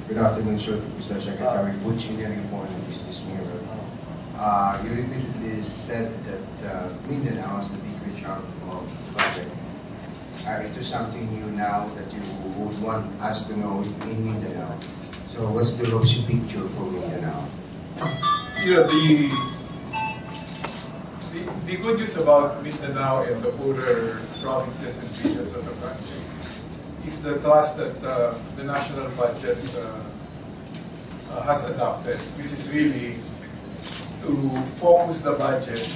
Good afternoon, sir. Mr. Secretary Butch in the report of Business Mirror. You repeatedly said that Mindanao is the big chunk of the project. Is there something new now that you would want us to know in Mindanao? So what's the rosy picture for Mindanao? You know, the good news about Mindanao and the poorer provinces and regions of the country is the thrust that the national budget has adopted, which is really to focus the budget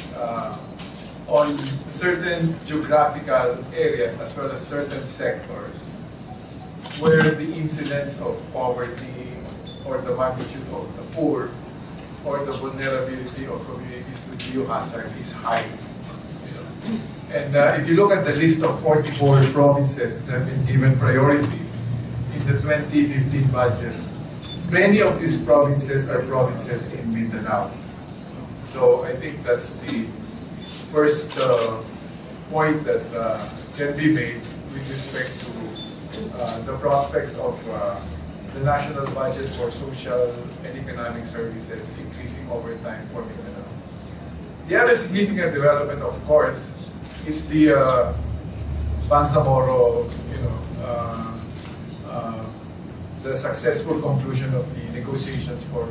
on certain geographical areas as well as certain sectors where the incidence of poverty or the magnitude of the poor or the vulnerability of communities to geohazard is high. And if you look at the list of 44 provinces that have been given priority in the 2015 budget, many of these provinces are provinces in Mindanao. So I think that's the first point that can be made with respect to the prospects of the national budget for social and economic services increasing over time for Mindanao. The other significant development, of course, is the Bangsamoro, the successful conclusion of the negotiations for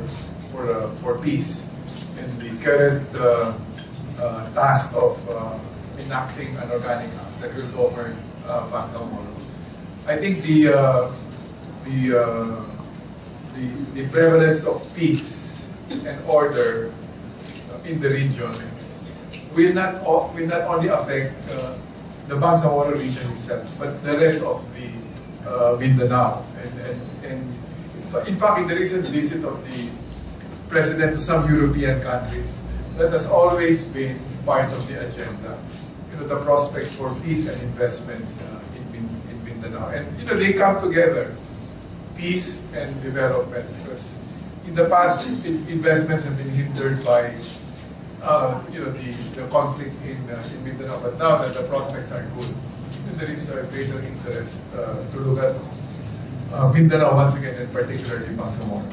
peace and the current task of enacting an organic act that will govern Bangsamoro. I think the prevalence of peace and order in the region will not only affect the Bangsamoro region itself, but the rest of the Mindanao. And in fact, in the recent visit of the President to some European countries, that has always been part of the agenda. The prospects for peace and investments in Mindanao. And they come together, peace and development, because in the past, investments have been hindered by the conflict in Mindanao. But now that the prospects are good, there is a greater interest to look at Mindanao once again, and particularly Bangsamoro.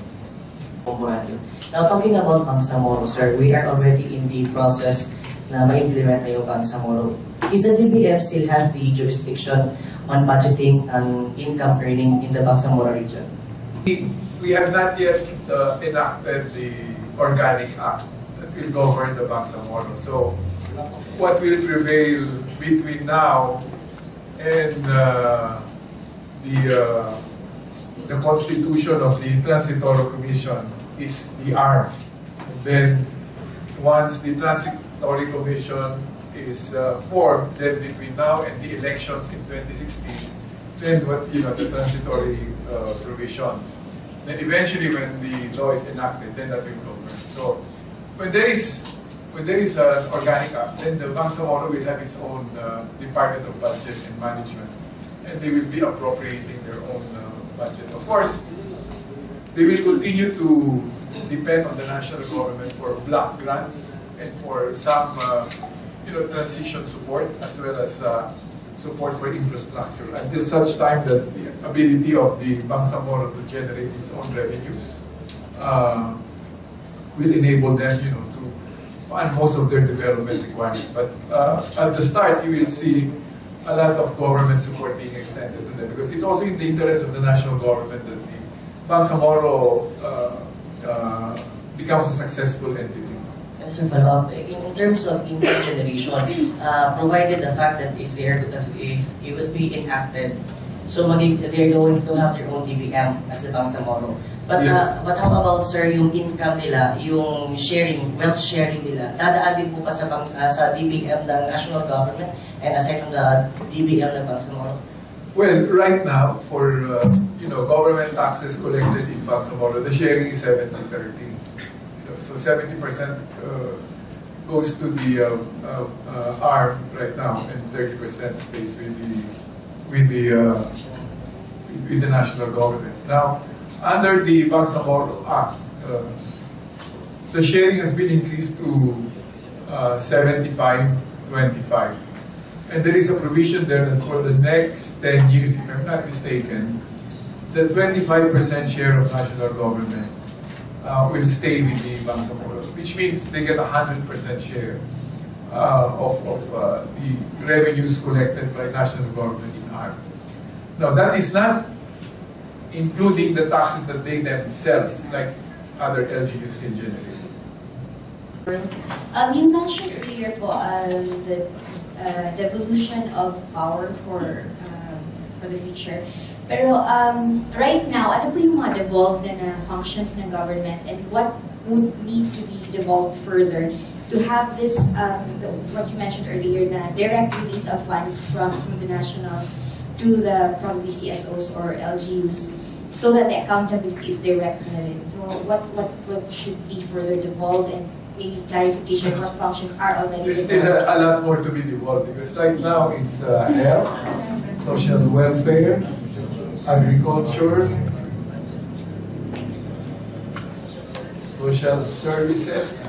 Now, talking about Bangsamoro, sir, we are already in the process na ma-implement na yung Bangsamoro. Is the DBM still has the jurisdiction on budgeting and income earning in the Bangsamoro region? We have not yet enacted the organic act that will govern the Bangsamoro. So, what will prevail between now and the constitution of the Transitory Commission is the arm. And then, once the Transitory Commission is formed, then between now and the elections in 2016, then the transitory provisions. Then eventually, when the law is enacted, then that will govern. So, when there is an organic act, then the Bangsamoro will have its own Department of Budget and Management, and they will be appropriating their own budgets. Of course, they will continue to depend on the national government for block grants and for some transition support, as well as support for infrastructure, until such time that the ability of the Bangsamoro to generate its own revenues will enable them to fund most of their development requirements. But at the start, you will see a lot of government support being extended to them, because it's also in the interest of the national government that the Bangsamoro becomes a successful entity. As a follow-up, in terms of income generation, provided the fact that if it would be enacted, so they're going to have their own DBM as a Bangsamoro. But yes. But how about, sir, yung income nila, yung wealth sharing nila, dadaan din po pa sa DBM ng national government and aside from the DBM ng Bangsamoro? Well, right now, for government taxes collected in Bangsamoro, the sharing is 70-30. So 70% goes to the arm right now, and 30% stays with the national government. Now, under the Bangsamoro Act, the sharing has been increased to 75-25. And there is a provision there that for the next 10 years, if I'm not mistaken, the 25% share of national government will stay with the Bangsamoros, which means they get 100% share of the revenues collected by national government in ARC. Now, that is not including the taxes that they themselves, like other LGUs, can generate. You mentioned earlier po the devolution of power for the future. Pero right now, ano po yung mga devolved na functions ng government, and what would need to be devolved further to have this, what you mentioned earlier, na direct release of funds from the national to the probably CSOs or LGUs, so that the accountability is direct na rin. So what should be further devolved, and maybe clarification of what functions are already There's devolved? still a lot more to be devolved, because right now it's health, social welfare, agriculture, social services,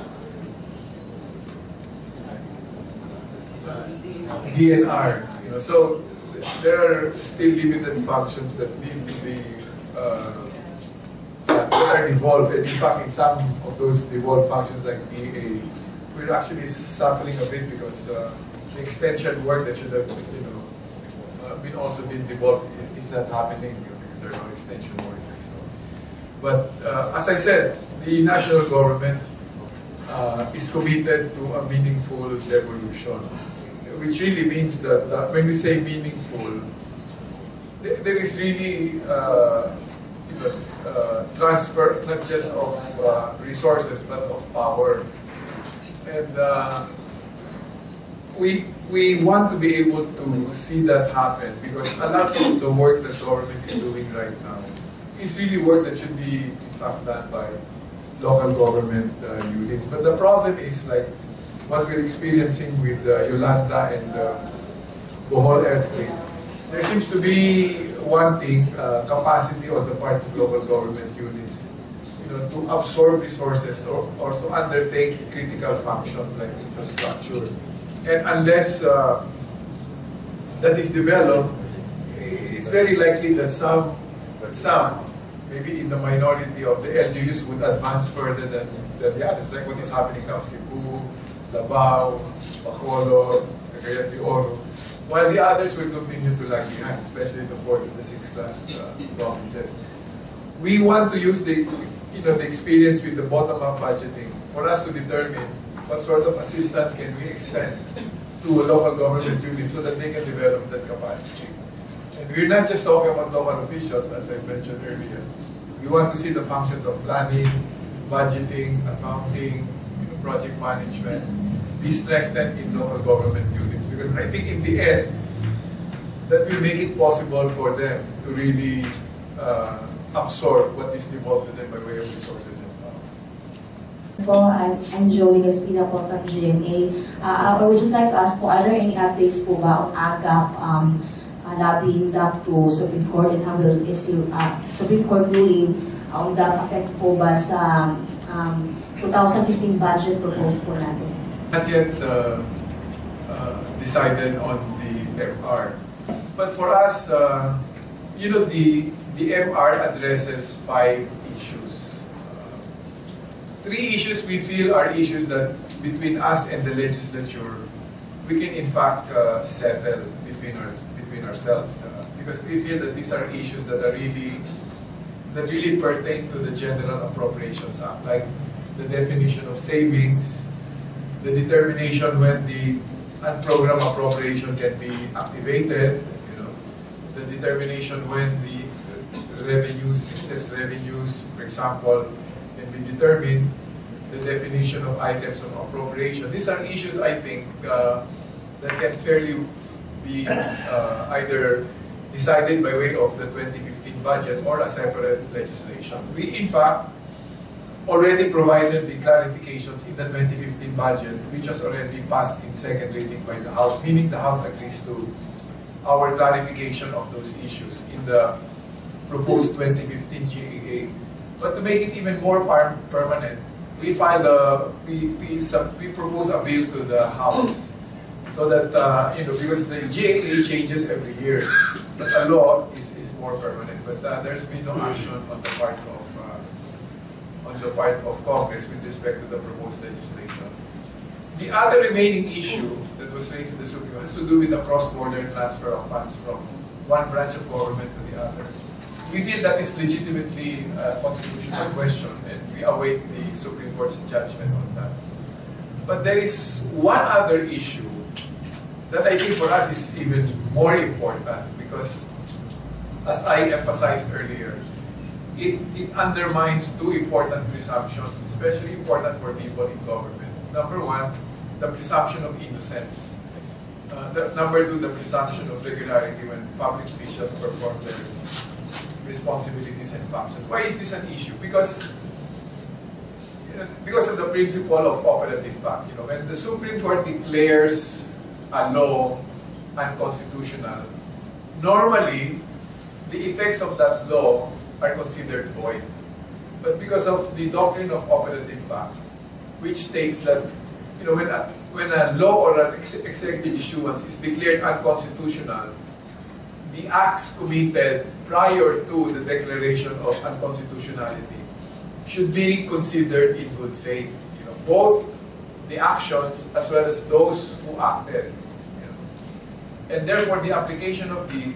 DNR. So there are still limited functions that need to be that are devolved. And in fact, in some of those devolved functions like DA, we're actually suffering a bit because the extension work that should have been also been devolved is not happening because there are no extension workers. So, but as I said, the national government is committed to a meaningful devolution, which really means that when we say meaningful, there is really transfer not just of resources but of power, and we want to be able to see that happen, because a lot of the work that government is doing right now is really work that should be in fact done by local government units. But the problem is like what we're experiencing with Yolanda and Bohol earthquake. There seems to be wanting capacity on the part of local government units, to absorb resources or to undertake critical functions like infrastructure. And unless that is developed, it's very likely that some, maybe in the minority of the LGUs, would advance further than the others, like what is happening now, Cebu, Davao, Bacolod, Cagayan de Oro, while the others will continue to lag behind, especially the 4th and the 6th class provinces. We want to use the experience with the bottom-up budgeting for us to determine what sort of assistance can we extend to a local government unit so that they can develop that capacity. And we're not just talking about local officials, as I mentioned earlier. We want to see the functions of planning, budgeting, accounting, project management be strengthened in local government units. Because I think in the end, that will make it possible for them to really absorb what is devolved to them by way of resources and power. I'm Joey Gaspina po from GMA. I would just like to ask po, are there any updates po ba on AGAP lobbying DAP to Supreme Court, and how will issue Supreme Court ruling on DAP affect po ba sa 2015 budget proposed po natin? Not yet decided on the MR. But for us, the MR addresses 5 issues. 3 issues we feel are issues that between us and the legislature, we can in fact settle between ourselves, because we feel that these are issues that really pertain to the General Appropriations Act, like the definition of savings, the determination when the unprogrammed appropriation can be activated, the determination when the revenues, excess revenues, for example, can be determined, the definition of items of appropriation. These are issues, I think, that can fairly be either decided by way of the 2015 budget or a separate legislation. We, in fact, already provided the clarifications in the 2015 budget, which has already passed in second reading by the House, meaning the House agrees to our clarification of those issues in the proposed 2015 GAA. But to make it even more permanent, we propose a bill to the House. So So that, because the GAA changes every year, but a law is more permanent. But there's been no action on the part of Congress with respect to the proposed legislation. The other remaining issue that was raised in the Supreme Court has to do with the cross-border transfer of funds from one branch of government to the other. We feel that is legitimately a constitutional question, and we await the Supreme Court's judgment on that. But there is one other issue that I think for us is even more important, because, as I emphasized earlier, it undermines two important presumptions, especially important for people in government. Number one, the presumption of innocence. Number two, the presumption of regularity when public officials perform their responsibilities and functions. Why is this an issue? Because of the principle of operative fact. When the Supreme Court declares a law unconstitutional, normally the effects of that law are considered void. But because of the doctrine of operative fact, which states that when a law or an executive issuance is declared unconstitutional, the acts committed prior to the declaration of unconstitutionality should be considered in good faith. Both the actions as well as those who acted. And therefore, the application of the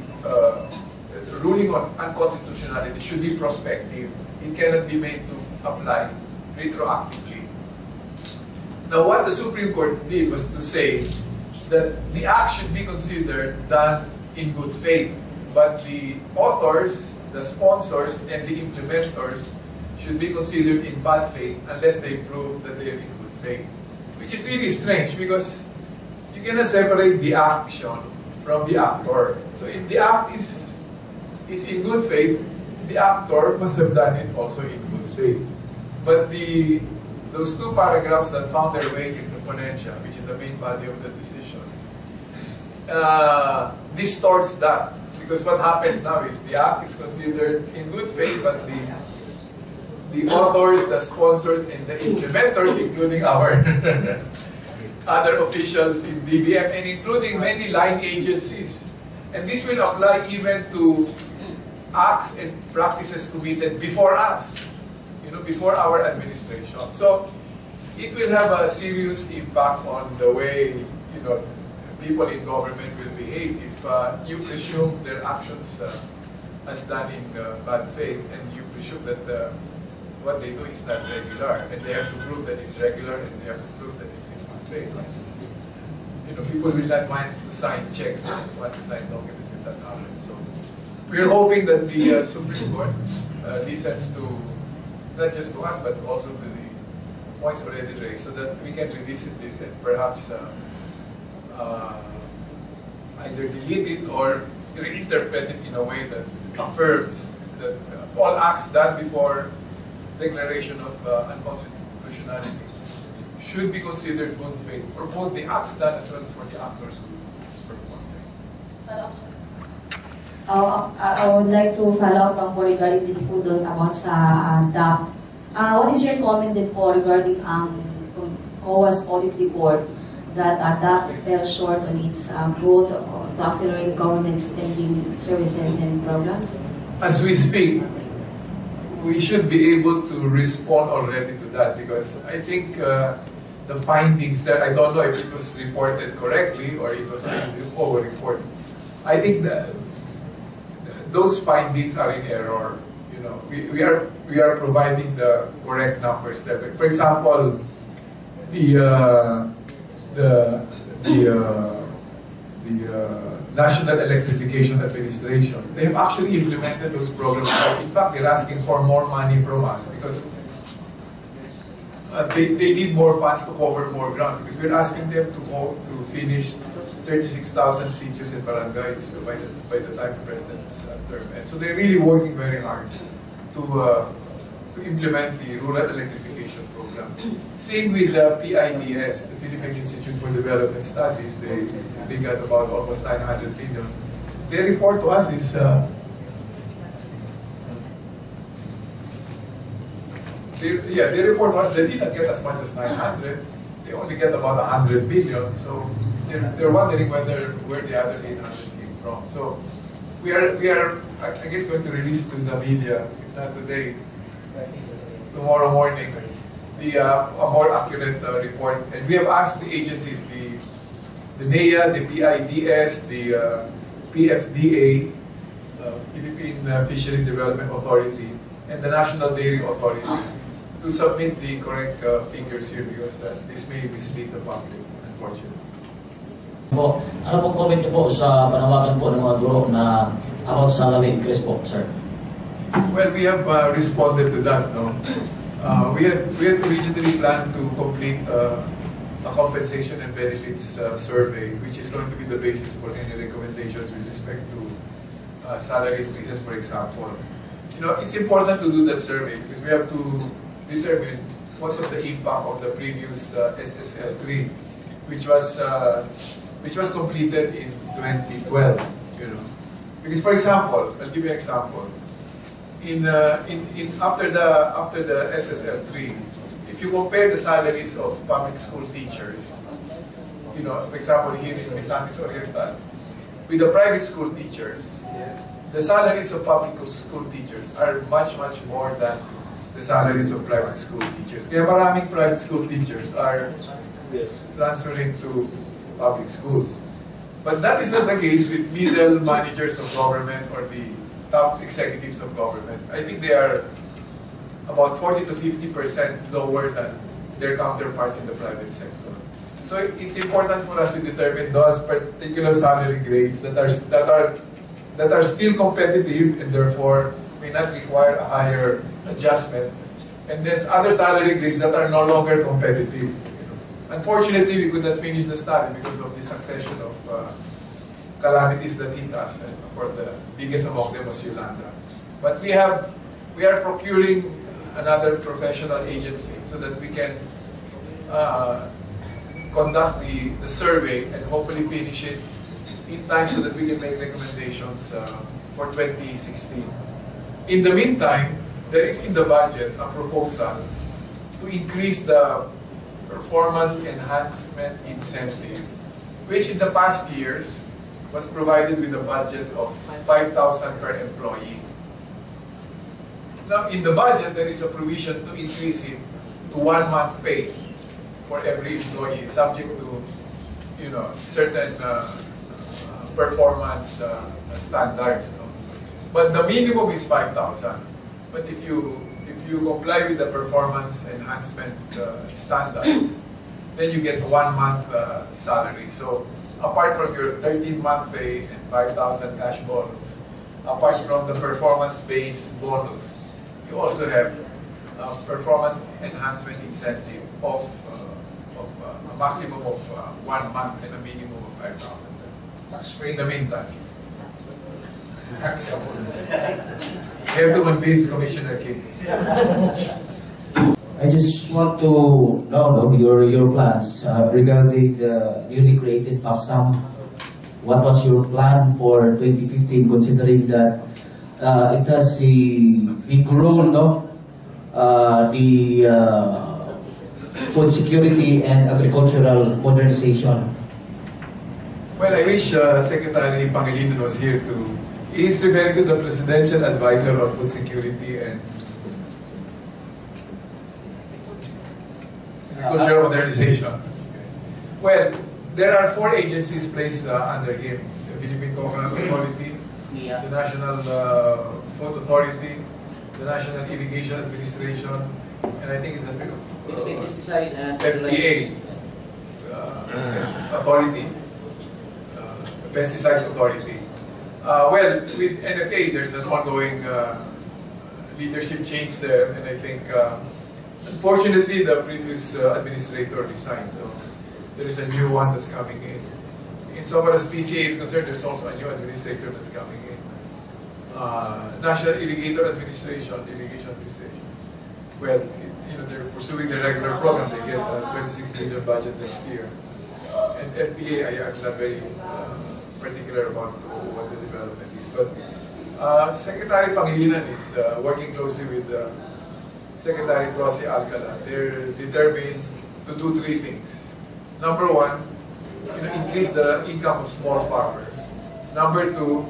ruling on unconstitutionality should be prospective. It cannot be made to apply retroactively. Now, what the Supreme Court did was to say that the act should be considered done in good faith, but the authors, the sponsors, and the implementers should be considered in bad faith unless they prove that they are in good faith. Which is really strange, because you cannot separate the action from the actor. So if the act is in good faith, the actor must have done it also in good faith. But those two paragraphs that found their way in the Ponencia, which is the main body of the decision, distorts that. Because what happens now is the act is considered in good faith, but the authors, the sponsors, and the implementers, including our other officials in DBM, and including many line agencies. And this will apply even to acts and practices committed before us, before our administration. So it will have a serious impact on the way, people in government will behave if you presume their actions as done in bad faith, and you presume that what they do is not regular, and they have to prove that it's regular, and they have to prove that it's in good faith. People will not mind to sign checks, they don't want to sign documents in that outlet. So we're hoping that the Supreme Court listens to, not just to us, but also to the points already raised, so that we can revisit this and perhaps either delete it or reinterpret it in a way that affirms that all acts done before declaration of unconstitutionality should be considered good faith for both the acts done as well as for the actors who perform them. I would like to follow up po regarding din po doon about sa DAP. What is your comment din po regarding COA's audit report that DAP fell short on its goal to accelerate government spending services and programs? As we speak, we should be able to respond already to that, because I think the findings that, I don't know if it was reported correctly or it was over-reported. I think that those findings are in error. We are providing the correct numbers there. For example, the National Electrification Administration, they have actually implemented those programs. In fact, they're asking for more money from us because they need more funds to cover more ground, because we're asking them to finish 36,000 sitios and barangays by the time the president's term. And so they're really working very hard to implement the Rural Electrification Program. Same with the PIDS, the Philippine Institute for Development Studies. They got about almost 900 million. Their report to us is they report to us they did not get as much as 900. They only get about 100 billion. So they're wondering where the other 800 came from. So we are I guess going to release to the media, if not today, tomorrow morning, a more accurate report. And we have asked the agencies, the NEA, the PIDS, the PFDA, Philippine Fisheries Development Authority, and the National Dairy Authority to submit the correct figures here, because this may mislead the public, unfortunately. Ano pong comment niyo po sa panawagan po ng mga guro na about salary increase po, sir? Well, we have responded to that. No? We had originally planned to complete a compensation and benefits survey, which is going to be the basis for any recommendations with respect to salary increases, for example. You know, it's important to do that survey because we have to determine what was the impact of the previous SSL3, which was completed in 2012. You know, because for example, I'll give you an example. After the SSL3, if you compare the salaries of public school teachers, you know, for example, here in Misamis Oriental, with the private school teachers, the salaries of public school teachers are much more than the salaries of private school teachers. Kaya maraming private school teachers are transferring to public schools. But that is not the case with middle managers of government or the top executives of government. I think they are about 40 to 50% lower than their counterparts in the private sector. So it's important for us to determine those particular salary grades that are still competitive and therefore may not require a higher adjustment. And then other salary grades that are no longer competitive. Unfortunately, we could not finish the study because of the succession of calamities that hit us, and of course the biggest among them was Yolanda. But we are procuring another professional agency so that we can conduct the survey and hopefully finish it in time so that we can make recommendations for 2016. In the meantime, there is in the budget a proposal to increase the performance enhancement incentive, which in the past years was provided with a budget of 5,000 per employee. Now, in the budget, there is a provision to increase it to 1 month pay for every employee, subject to, you know, certain performance standards. No? But the minimum is 5,000. But if you comply with the performance enhancement standards, then you get 1 month salary. So apart from your 13-month pay and 5,000 cash bonus, apart from the performance-based bonus, you also have performance enhancement incentive of a maximum of 1 month and a minimum of 5,000. In the meantime. You have to convince Commissioner King. I just want to know your plans regarding the newly created PAFSAM. What was your plan for 2015, considering that it has a big role, the food security and agricultural modernization? Well, I wish Secretary Pangilinan was here too. He is referring to the Presidential Advisor on Food Security and Agricultural Modernization. Okay. Well, there are 4 agencies placed under him: the Philippine Coconut Authority, the National Food Authority, the National Irrigation Administration, and I think it's the FDA Authority, Pesticide Authority. Well, with NFA, there's an ongoing leadership change there, and I think, unfortunately, the previous administrator resigned, so there is a new one that's coming in. Insofar as PCA is concerned, there's also a new administrator that's coming in. National Irrigation Administration. Well, they're pursuing the regular program. They get a 26 million budget next year. And FPA, I'm not very particular about what the development is. But Secretary Pangilinan is working closely with Secretary Rosie Alcala. They're determined to do 3 things. Number 1, increase the income of small farmers. Number two,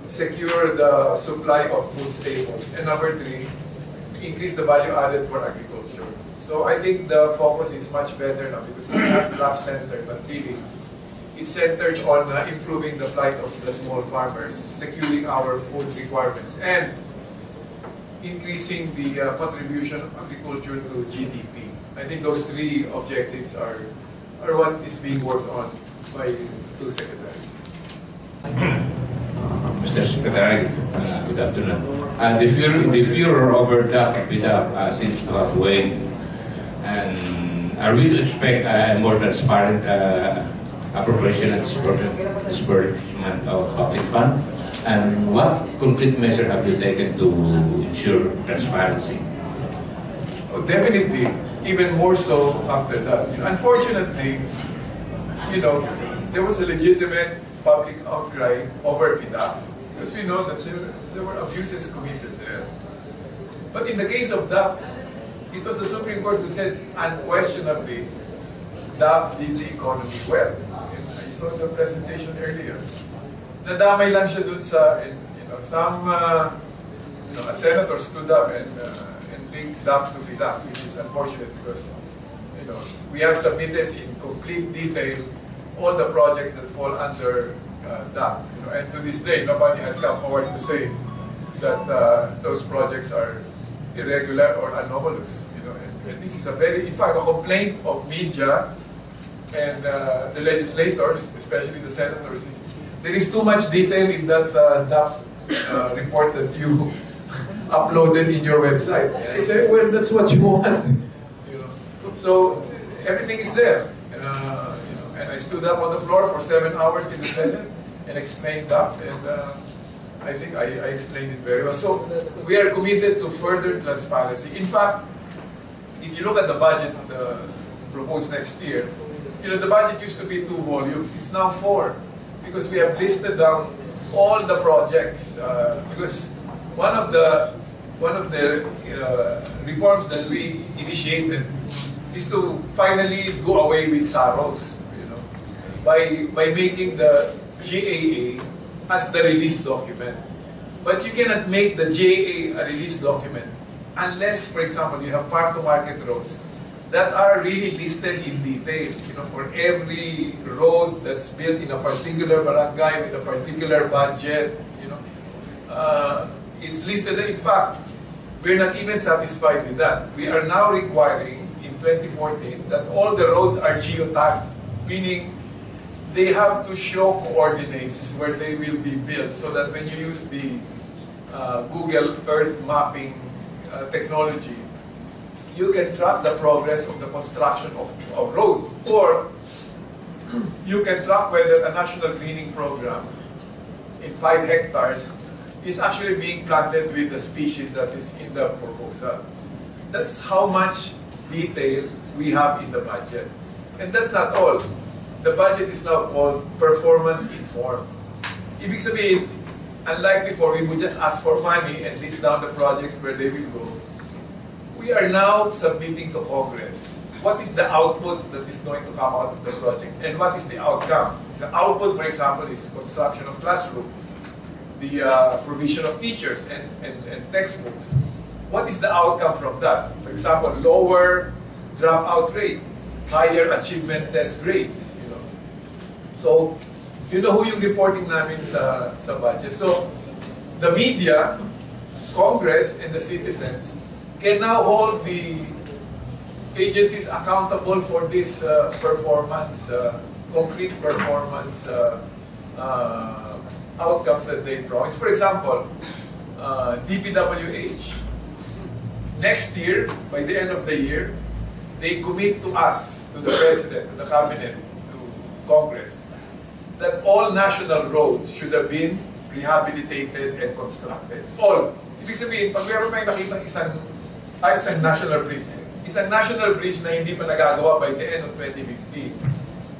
secure the supply of food staples. And number three, increase the value added for agriculture. So I think the focus is much better now because it's not crop-centered, but really it's centered on improving the plight of the small farmers, securing our food requirements, and increasing the contribution of agriculture to GDP. I think those three objectives are what is being worked on by two secretaries. Mr. Secretary, good afternoon. The furor over that beta seems to have waned, and are we to expect a more transparent appropriation and disbursement of public funds? And what concrete measures have you taken to ensure transparency? Oh, definitely, even more so after that. Unfortunately, there was a legitimate public outcry over PIDA because we know that there were abuses committed there. But in the case of DAP, it was the Supreme Court who said unquestionably DAP did the economy well. And I saw the presentation earlier. Nadamay lang siya dun sa, a senator stood up and linked DAP to PIDA, which is unfortunate because, we have submitted in complete detail all the projects that fall under DAP. And to this day, nobody has come forward to say that those projects are irregular or anomalous. And this is in fact, a complaint of media and the legislators, especially the senators, is there is too much detail in that DAP report that you uploaded in your website. And I say, well, that's what you want. So everything is there. And I stood up on the floor for 7 hours in the Senate and explained that. And I think I explained it very well. So we are committed to further transparency. In fact, if you look at the budget proposed next year, the budget used to be 2 volumes. It's now 4 because we have listed down all the projects. Because one of the reforms that we initiated is to finally do away with SAROs, by making the GAA as the release document. But you cannot make the GAA a release document unless, for example, you have farm-to-market roads that are really listed in detail. For every road that's built in a particular barangay with a particular budget, it's listed. In fact, we're not even satisfied with that. We are now requiring in 2014 that all the roads are geotagged, meaning they have to show coordinates where they will be built so that when you use the Google Earth mapping technology, you can track the progress of the construction of a road, or you can track whether a national greening program in 5 hectares is actually being planted with the species that is in the proposal. That's how much detail we have in the budget. And that's not all. The budget is now called performance informed. Ibig sabihin, unlike before, we would just ask for money and list down the projects where they will go. We are now submitting to Congress what is the output that is going to come out of the project and what is the outcome. The output, for example, is construction of classrooms, the provision of teachers and textbooks. What is the outcome from that? For example, lower dropout rate, higher achievement test grades. So, who yung reporting namin sa budget. So, the media, Congress, and the citizens can now hold the agencies accountable for this performance, concrete performance outcomes that they promise. For example, DPWH, next year, by the end of the year, they commit to us, to the President, to the Cabinet, to Congress, that all national roads should have been rehabilitated and constructed. All. Ibig sabihin, pag meron tayong nakita isang national bridge, isang national bridge na hindi pa nagagawa by the end of 2015,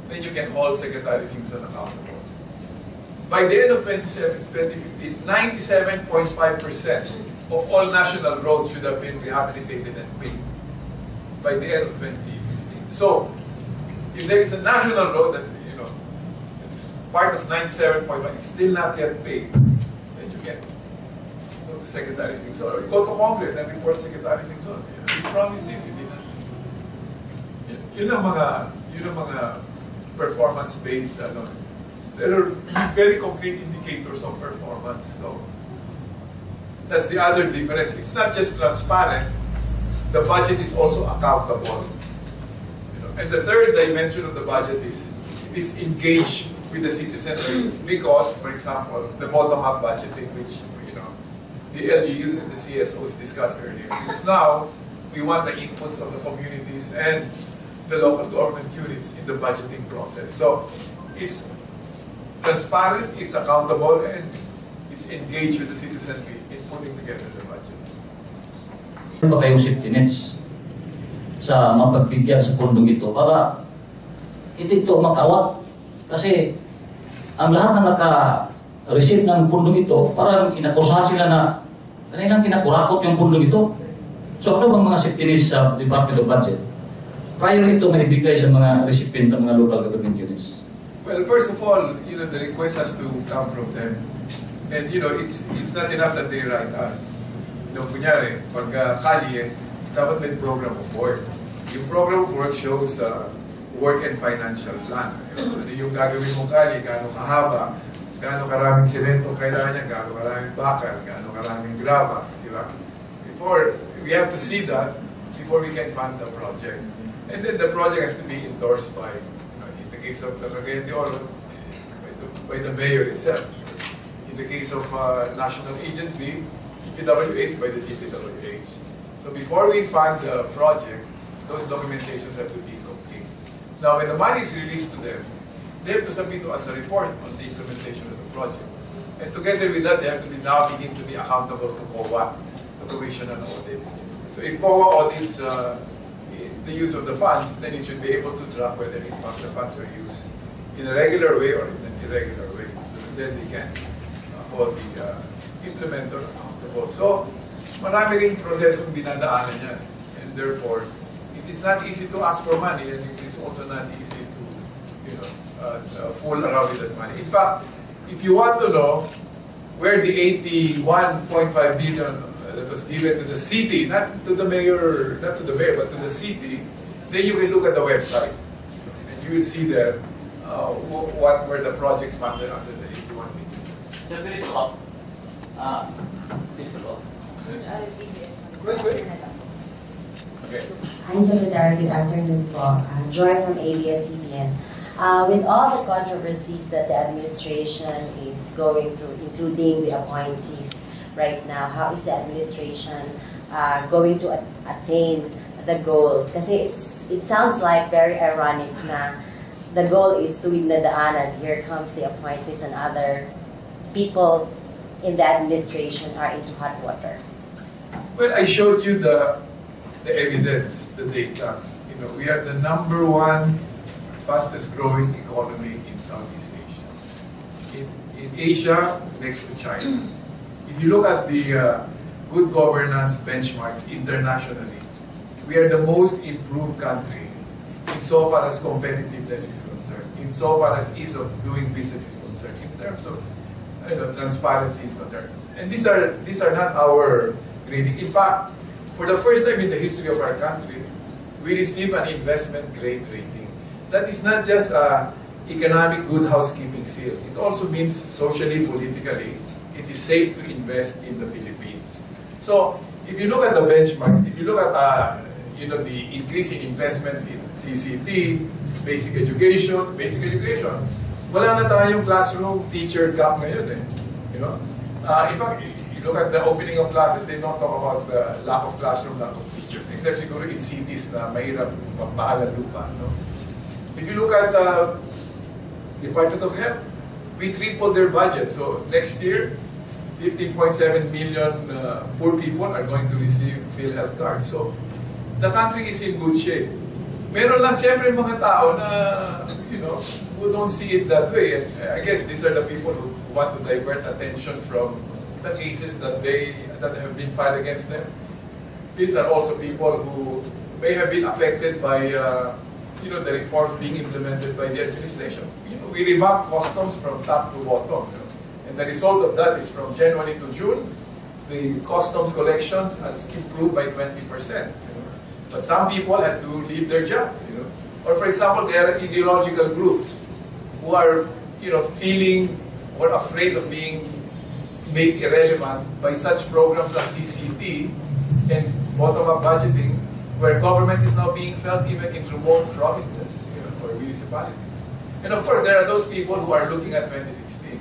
then you can hold Secretary Singson accountable. By the end of 2015, 97.5% of all national roads should have been rehabilitated and paved by the end of 2015. So, if there is a national road that part of 97.1, it's still not yet paid, then you can go to Secretary Singson, or you go to Congress and report Secretary Singson. You promised this, you did not. Yun ang mga performance-based, there are very concrete indicators of performance. So that's the other difference. It's not just transparent, the budget is also accountable. And the third dimension of the budget is it is engaged with the citizenry because, for example, the bottom-up budgeting, which the LGUs and the CSOs discussed earlier. Because now we want the inputs of the communities and the local government units in the budgeting process. So it's transparent, it's accountable, and it's engaged with the citizenry in putting together the budget. Ano ba kayong safety nets sa mapagbigyan sa pundong ito para hindi ito makawat? Kasi ang lahat na naka-receive ng pundong ito, parang inakusahan sila na kanilang kinakurakot yung pundong ito. So ano bang mga safety nets sa Department of Budget? Prior ito may ibigay sa mga recipient ng mga local government units. Well, first of all, the request has to come from them. And it's not enough that they write us. Kunyari, pag kalye, dapat may program of work. Yung program of work shows work and financial plan. Ano yung gagawin mong kalye, gaano kahaba, gaano karaming semento kailangan niya, gaano karaming bakal, gaano karaming grava, di ba? We have to see that before we can fund the project. And then the project has to be endorsed by, in the case of the Cagayan de Oro, by the mayor itself. In the case of national agency, PWH by the DPWH. So before we fund the project, those documentations have to be complete. Now, when the money is released to them, they have to submit to us a report on the implementation of the project. And together with that, they have to be now begin to be accountable to COA, the Commission on Audit. So if COA audits the use of the funds, then it should be able to track whether in fact the funds were used in a regular way or in an irregular way. So then they can hold the implementer accountable. So, marami ring prosesong dinadaanan yan. And therefore, it is not easy to ask for money and it is also not easy to, fool around with that money. In fact, if you want to know where the 81.5 billion that was given to the city, not to the mayor, but to the city, then you can look at the website and you will see there what were the projects funded under the 81 billion. Okay. Hi, Secretary. Good afternoon po. Joy from ABS-CBN. With all the controversies that the administration is going through, including the appointees right now, how is the administration going to attain the goal? Kasi it sounds like very ironic na the goal is to win the daanan. Here comes the appointees and other people in the administration are into hot water. Well, I showed you the evidence, the data. We are the #1 fastest growing economy in Southeast Asia. In Asia, next to China. If you look at the good governance benchmarks internationally, we are the most improved country insofar as competitiveness is concerned, insofar as ease of doing business is concerned, in terms of transparency is concerned. And these are not our grading. In fact, for the first time in the history of our country, we receive an investment grade rating. That is not just an economic good housekeeping seal. It also means socially, politically, it is safe to invest in the Philippines. So, if you look at the benchmarks, if you look at the increase in investments in CCT, basic education, wala na tayong classroom teacher gap ngayon eh. In fact, you look at the opening of classes, they don't talk about the lack of classroom, lack of teachers, except siguro in cities na mahirap magpahalan lupa. No? If you look at the Department of Health, we tripled their budget. So next year, 15.7 million poor people are going to receive PhilHealth cards. So the country is in good shape. Meron lang siyempre mga tao na, who don't see it that way. And I guess these are the people who want to divert attention from the cases that have been filed against them. These are also people who may have been affected by the reforms being implemented by the administration. We revamped customs from top to bottom. And the result of that is from January to June, the customs collections has improved by 20%. But some people had to leave their jobs. Or for example, there are ideological groups who are feeling or afraid of being made irrelevant by such programs as CCT and bottom-up budgeting, where government is now being felt even in remote provinces or municipalities. And of course, there are those people who are looking at 2016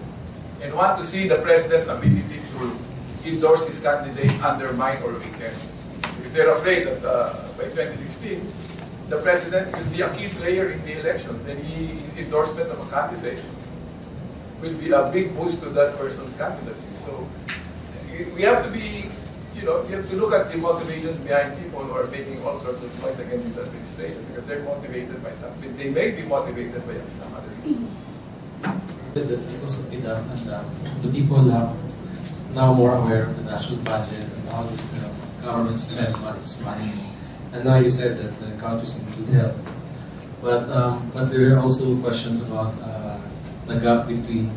and want to see the president's ability to endorse his candidate undermined or weakened. Because they're afraid that by 2016, the president will be a key player in the elections, and his endorsement of a candidate will be a big boost to that person's candidacy. So we have to be, you have to look at the motivations behind people who are making all sorts of noise against this administration, because they're motivated by something. They may be motivated by some other reasons. Because of PDAP and the people are now more aware of the national budget and how this government spend its money. And now you said that the countries need help. But there are also questions about the gap between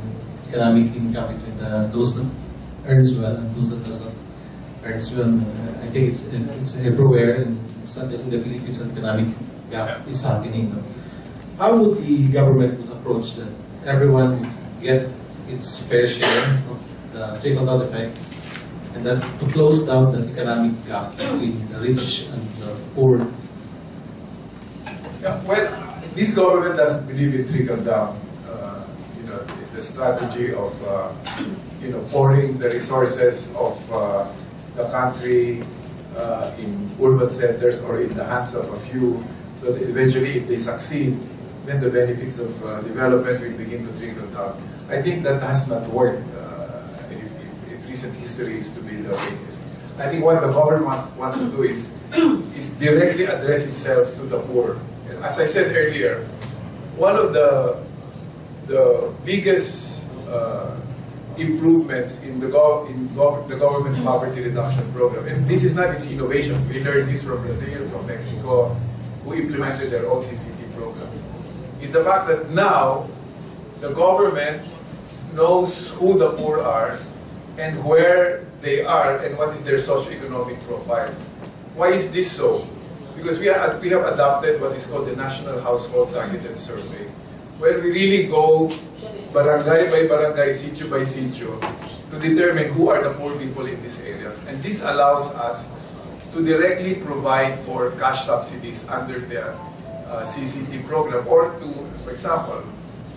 economic income between those that earns well and those that does not earn well. I think it's everywhere, and it's not just in the Philippines. An economic gap is happening. How would the government approach that? Everyone get its fair share of the trickle-down effect, and that to close down the economic gap between the rich and the poor. Yeah, well, this government doesn't believe in trickle-down. The strategy of pouring the resources of the country in urban centers or in the hands of a few, so that eventually, if they succeed, then the benefits of development will begin to trickle down. I think that has not worked if recent history is to be the basis. I think what the government wants to do is directly address itself to the poor. And as I said earlier, one of the biggest improvements in the government's poverty reduction program, and this is not its innovation. We learned this from Brazil, from Mexico, who implemented their own CCT programs, is the fact that now the government knows who the poor are and where they are and what is their socioeconomic profile. Why is this so? Because we have adopted what is called the National Household Targeted Survey, where we really go barangay by barangay, sitio by sitio, to determine who are the poor people in these areas. And this allows us to directly provide for cash subsidies under the CCT program, or to, for example,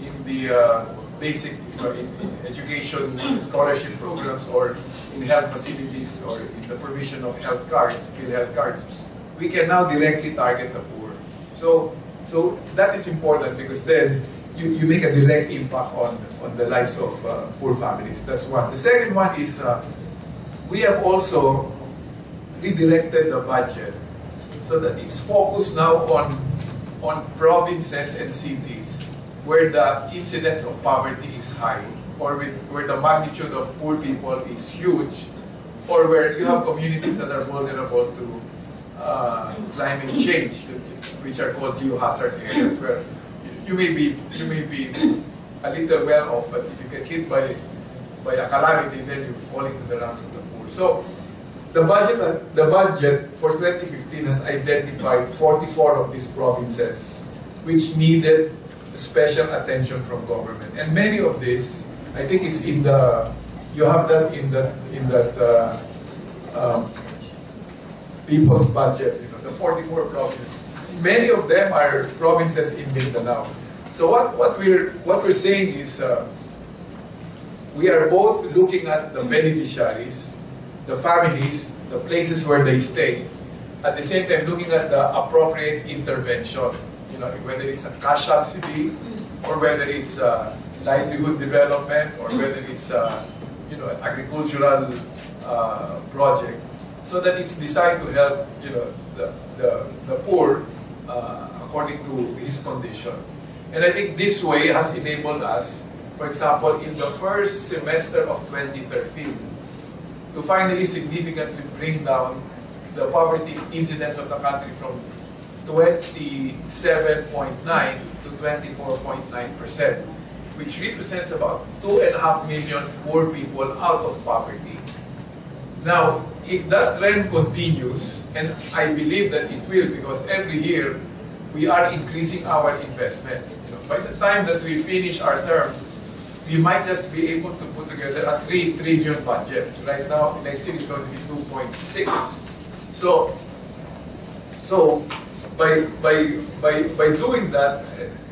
in the basic, in education scholarship programs, or in health facilities, or in the provision of health cards, health cards, we can now directly target the poor. So that is important, because then you make a direct impact on the lives of poor families. That's one. The second one is we have also redirected the budget so that it's focused now on provinces and cities where the incidence of poverty is high, or where the magnitude of poor people is huge, or where you have communities that are vulnerable to climate change, which are called geohazard areas, where you may be a little well off, but if you get hit by a calamity, then you fall into the ranks of the poor. So the budget for 2015 has identified 44 of these provinces which needed special attention from government. And many of these, I think it's in the, you have that in that people's budget, the 44 provinces. Many of them are provinces in Mindanao. So what we're saying is we are both looking at the beneficiaries, the families, the places where they stay, at the same time looking at the appropriate intervention, whether it's a cash subsidy, or whether it's livelihood development, or whether it's an agricultural project, so that it's designed to help the poor according to his condition. And I think this way has enabled us, for example, in the first semester of 2013, to finally significantly bring down the poverty incidence of the country from 27.9 to 24.9%, which represents about 2.5 million poor people out of poverty. Now, if that trend continues, and I believe that it will, because every year we are increasing our investments. By the time that we finish our term, we might just be able to put together a 3 trillion budget. Right now, next year is going to be 2.6. So by doing that,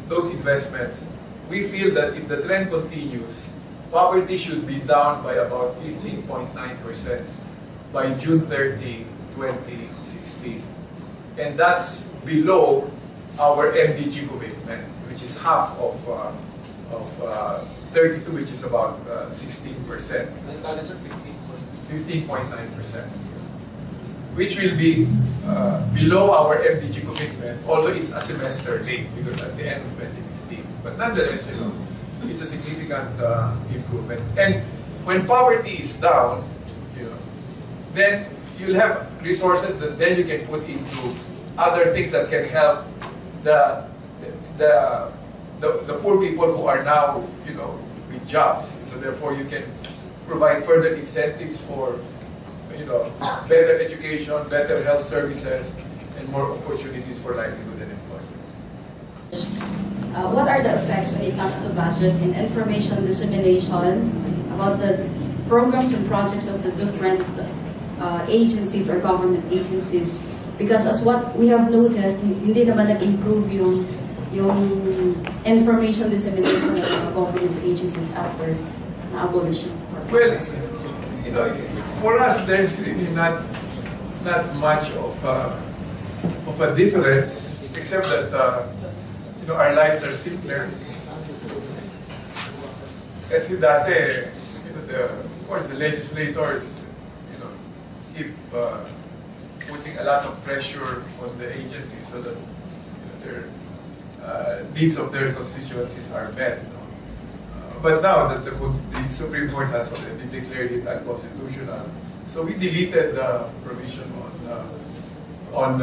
those investments, we feel that if the trend continues, poverty should be down by about 15.9% by June 30, 2016. And that's below our MDG commitment, which is half of 32, which is about 16%. 15.9%. Which will be below our MDG commitment, although it's a semester late, because at the end of 2015. But nonetheless, it's a significant improvement. And when poverty is down, then you'll have resources that then you can put into other things that can help the poor people who are now, with jobs. So therefore, you can provide further incentives for, better education, better health services, and more opportunities for livelihood and employment. What are the effects when it comes to budget and information dissemination about the programs and projects of the different agencies or government agencies? Because as what we have noticed, hindi naman nag-improve yung information dissemination of the government agencies after abolition. Well, for us, there's really not much of a difference, except that our lives are simpler. Kasi dati, of course, the legislators, keep putting a lot of pressure on the agencies so that their needs of their constituencies are met. But now that the Supreme Court has already declared it unconstitutional, so we deleted the provision on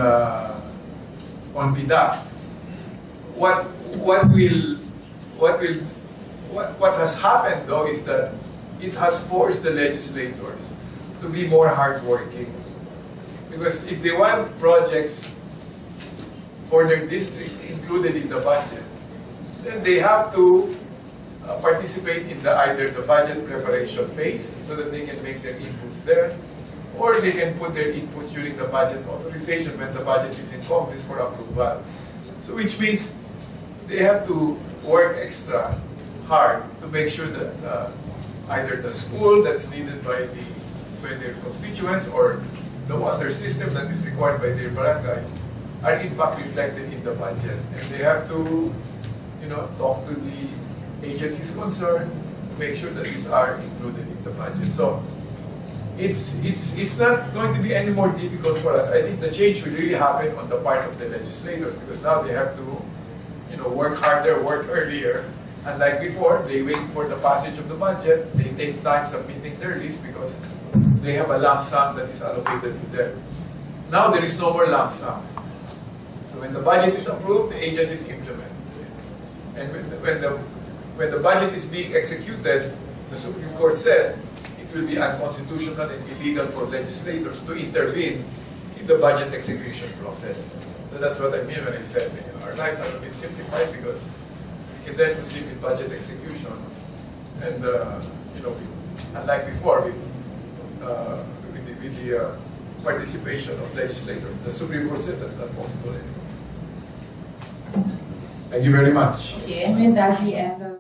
PDAP. What has happened though is that it has forced the legislators to be more hardworking, because if they want projects for their districts included in the budget, then they have to participate in either the budget preparation phase so that they can make their inputs there, or they can put their inputs during the budget authorization when the budget is in Congress for approval. So which means they have to work extra hard to make sure that either the school that's needed by their constituents or the water system that is required by their barangay are in fact reflected in the budget. And they have to talk to the agencies concerned to make sure that these are included in the budget. So it's not going to be any more difficult for us. I think the change will really happen on the part of the legislators, because now they have to work harder, work earlier. Unlike before, they wait for the passage of the budget, they take time submitting their list because they have a lump sum that is allocated to them. Now there is no more lump sum. So when the budget is approved, the agencies implement it. And when the budget is being executed, the Supreme Court said it will be unconstitutional and illegal for legislators to intervene in the budget execution process. So that's what I mean when I said our lives are a bit simplified, because we can then proceed with budget execution. And unlike before, with the participation of legislators, the Supreme Court said that's not possible anymore. Thank you very much. Okay, and with that we end the